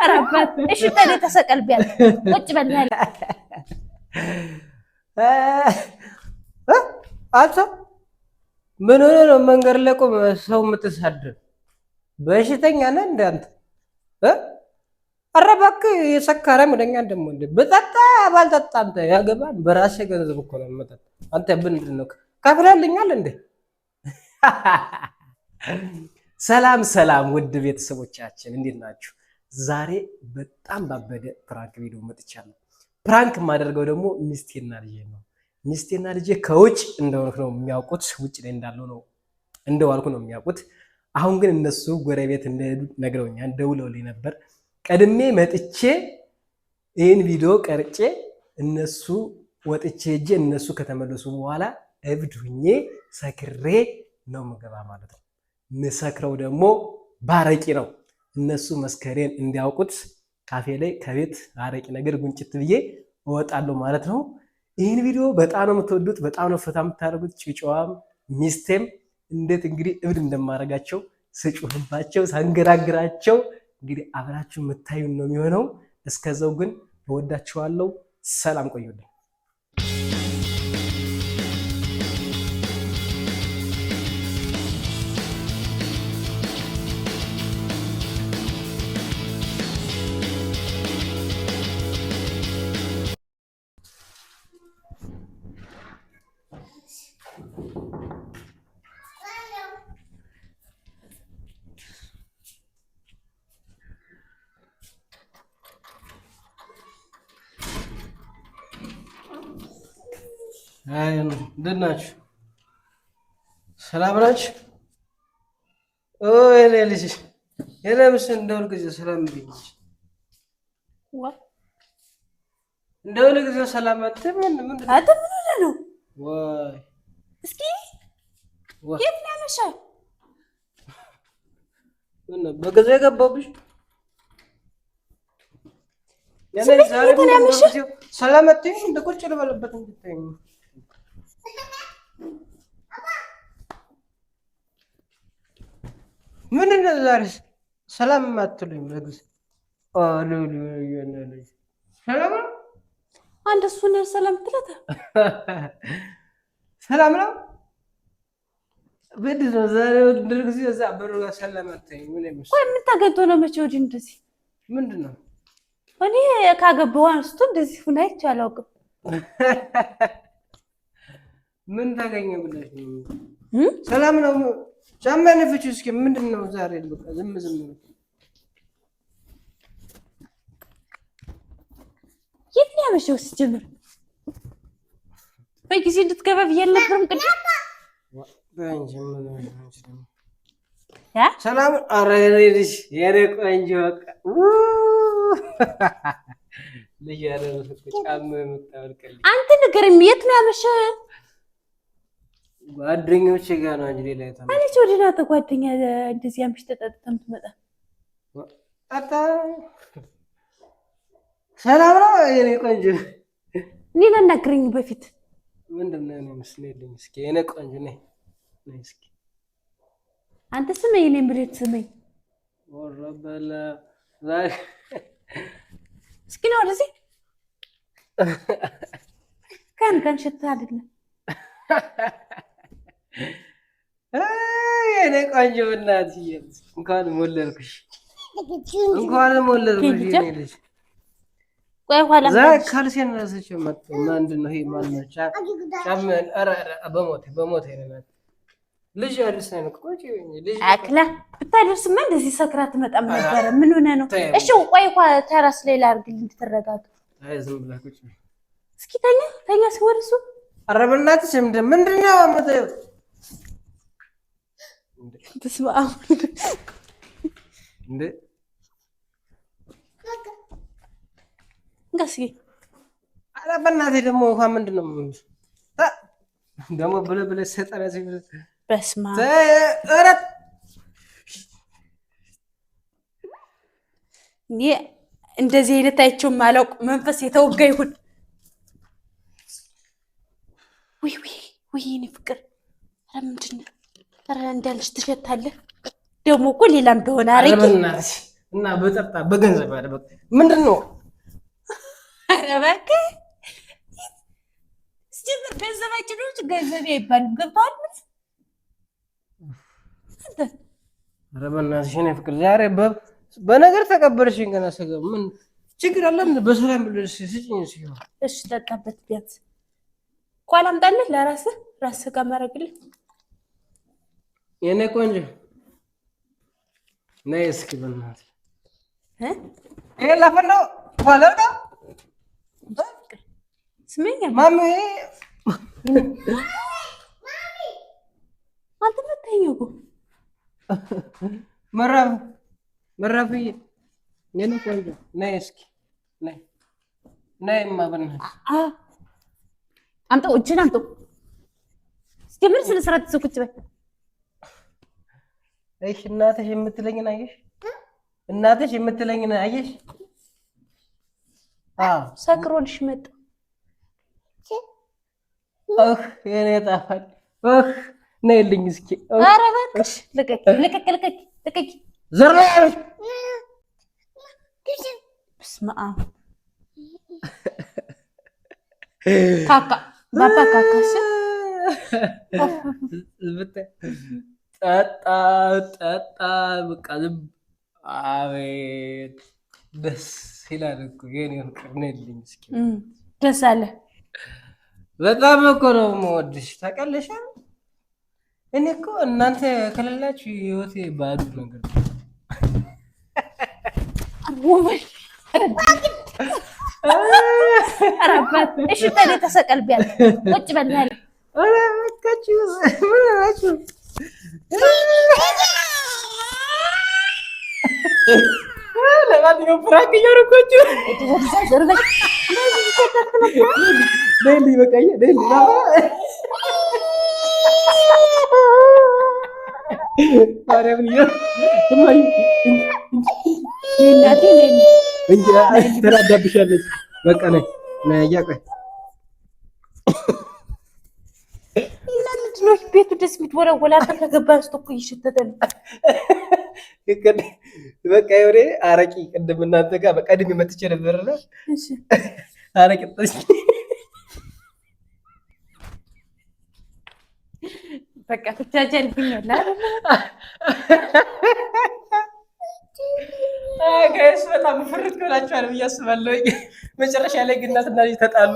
አራባት እሺ ታዲያ ተሰቀል ቢያል ቁጭ በል ያለ አንተ ምን ሆነ ነው መንገድ ላይ ቆመ ሰው የምትሳደብ? በሽተኛ ነህ እንደ አንተ ኧረ እባክህ የሰካራ ምንኛ ደግሞ እንደ በጠጣ ባልጠጣ አንተ ያገባል። በራስህ ገንዘብ እኮ ነው የምጠጣ። አንተ ምንድን ነው ከፍለህልኛል እንዴ? ሰላም ሰላም፣ ውድ ቤተሰቦቻችን እንዴት ናችሁ? ዛሬ በጣም ባበደ ፕራንክ ቪዲዮ መጥቻለሁ። ፕራንክ የማደርገው ደግሞ ሚስቴና ልጄ ነው። ሚስቴና ልጄ ከውጭ እንደሆንኩ ነው የሚያውቁት፣ ውጭ ላይ እንዳለው ነው እንደዋልኩ ነው የሚያውቁት። አሁን ግን እነሱ ጎረቤት እንደሄዱ ነግረውኛል፣ ደውለውልኝ ነበር። ቀድሜ መጥቼ ይህን ቪዲዮ ቀርጬ እነሱ ወጥቼ ሄጄ እነሱ ከተመለሱ በኋላ እብድ ሁኜ ሰክሬ ነው ምገባ ማለት ነው። ምሰክረው ደግሞ ባረቂ ነው። እነሱ መስከሬን እንዲያውቁት ካፌ ላይ ከቤት አረቂ ነገር ጉንጭት ብዬ እወጣለሁ ማለት ነው። ይህን ቪዲዮ በጣም ነው የምትወዱት፣ በጣም ነው ፈታ የምታደርጉት። ጭጫዋም ሚስቴም እንዴት እንግዲህ እብድ እንደማደርጋቸው ስጩህባቸው፣ ሳንገራግራቸው እንግዲህ አብራችሁ የምታዩን ነው የሚሆነው። እስከዛው ግን እወዳችኋለሁ። ሰላም ቆዩልኝ። እንደት ናችሁ? ሰላም ናችሁ? የኔ ልጅ የኔ ምስል እንደ ሁል ጊዜ ሰላም ብዬሽ እንደ ሁል ጊዜ ሰላም አትይም። ምንድን ነው? ወይ እስኪ የት ነው ያመሻው? በጊዜ ገባሁብሽ። ሰላም አትይም። እንደ ቁጭ ልበልበት እንድታይኝ ምንድን ነው ዛሬ ሰላም አትሉኝ? በጊዜ ሰላም ነው። አንድ እሱን ሰላም ትለታ ሰላም ነው። ምንድን ነው ዛሬ ወንድር ጊዜ እዛ በሩ ጋር ሰላም አትይኝ? ምን ተገኝቶ ነው መቼ ወዲህ እንደዚህ? ምንድን ነው እኔ ካገባሁ አንስቶ እንደዚህ ሁና አይቼ አላውቅም። ምን ታገኘ ብለሽ ነው? ሰላም ነው። ጫማዬን ፍቺው እስኪ። ምንድን ነው ዛሬ በቃ ዝም ነው? የት ነው ያመሸው? ሲጀምር በጊዜ እንድትገባ ብዬሽ አልነበረም ቅድም? ሰላም ኧረ ልጅ የኔ ቆንጆ በቃ ልጅ ጫማ የምታወልቅልኝ አንተ ንገረኝ፣ የት ነው ያመሸው? ጓደኞቼ ጋር ነው እንጂ ሌላ የት አንቺ ወዲና ተጓደኛ እንደዚህ አምሽ ተጠጥተም ትመጣ አታ ሰላም ነው የኔ ቆንጆ። እኔ ላናግረኝ በፊት ምንድን ነው እኔ መስለኝ? እስኪ የኔ ቆንጆ ነይ እስኪ አንተ ስመኝ፣ እኔ ምሬት ስመኝ። ወረበላ ዛሬ እስኪ ነው ወደዚህ ካን ሽታ አይደለም የኔ ቆንጆ እናትዬ፣ እንኳን ወለድኩሽ፣ እንኳን ወለድኩሽ የኔ ልጅ። ቆይ ኋላ ዛሬ ካልሲን ረስቼ መጣሁ። ምንድን ነው ይሄ? ማነው ጫማዬን በሞቴ ነው ልጅ አልሰኝ ነው ቆንጆ ልጅ አክላ ብታደርስማ እንደዚህ ሰክራ ትመጣም ነበረ። ምን ሆነ ነው? እሺ ቆይ ተራስ ላይ ላድርግልህ እንድትረጋጋ። አይ ዝም ብለህ ቁጭ በይ እስኪ ተኛ ሲወርሱ። ኧረ በእናትሽ ምንድን ነው የምትይው? በስመ አብ እንዴ እንግዲህ ኧረ በእናትህ ደግሞ ውሃ ምንድን ነው ደግሞ ብለህ ሰጠና ሲል በስመ አብ ኧረ እኔ እንደዚህ አይነት አይቼው የማላውቅ መንፈስ የተወጋ ይሁን። ውይ እኔ ፍቅር፣ ኧረ ምንድን ነው? ኧረ እንዳለሽ ትሸታለህ። ደግሞ እኮ ሌላ እንደሆነ አረቂ እና በጠጣ በገንዘብ አለ በቃ ምንድን ነው? ኧረ እባክህ ሲጀምር ገንዘባችን ነው ገንዘብ አይባልም። ገብቶሃል? ኧረ በእናትሽ የእኔ ፍቅር ዛሬ በነገር ተቀበልሽኝ። ገና ስገባ ምን ችግር አለ? በሰላም ብለሽ ስጭኝ። ሲሆን እሺ ጠጣበት። ቢያንስ ኳል አምጣልህ ራስህ ጋር ማድረግልህ የእኔ ቆንጆ ነይ እስኪ በእናትሽ ይሄ ላፈላው ኳለርጋ ስመኛ ማሚ አንተ መተኛው መራፍዬ የእኔ ቆንጆ ነይ እስኪ ነይማ በእናትሽ አምጣው እጅን አምጣው። ስትጀምር ስለ ስራት ቁጭ በይ። እሺ እናትሽ የምትለኝን አየሽ? እናትሽ የምትለኝን አየሽ? ሰክሮልሽ መጣ። የኔ ጣፋጭ ነይልኝ እስኪ። ኧረ እባክሽ ልቀቂ። ዘራ በስመ አብ ካካ ባባ ካካሽ ጠጣ በቃ ዝም አቤት ደስ ይላል እኮ የኔ ፍቅር ነይልኝ እስኪ። ደስ አለ። በጣም እኮ ነው የምወድሽ ታውቂያለሽ። እኔ እኮ እናንተ ከሌላችሁ ህይወቴ ባዶ ነገር ነው። እሺ ታዲያ ተሰቀል ቢያለህ ቁጭ በል ያለ ምን ናችሁ? ለማንኛውም ፍራንክ እያደረኳችሁ ተራዳብሻለች። በቃ ነይ ቆይ ቤቱ ደስ የሚትወለወላ ከገባ ስቶ እኮ እየሸተተ ነው። በቃ የሆነ አረቂ ቅድም እናንተ ጋር በቀድሜ መጥቼ ነበርና አረቂ ጠጥቼ በቃ ትጃጃልብኛል አይደል? ጋይስ በጣም ፍርት ብላችኋል ብዬ አስባለሁ። መጨረሻ ላይ ግን እናትና ልጅ ተጣሉ።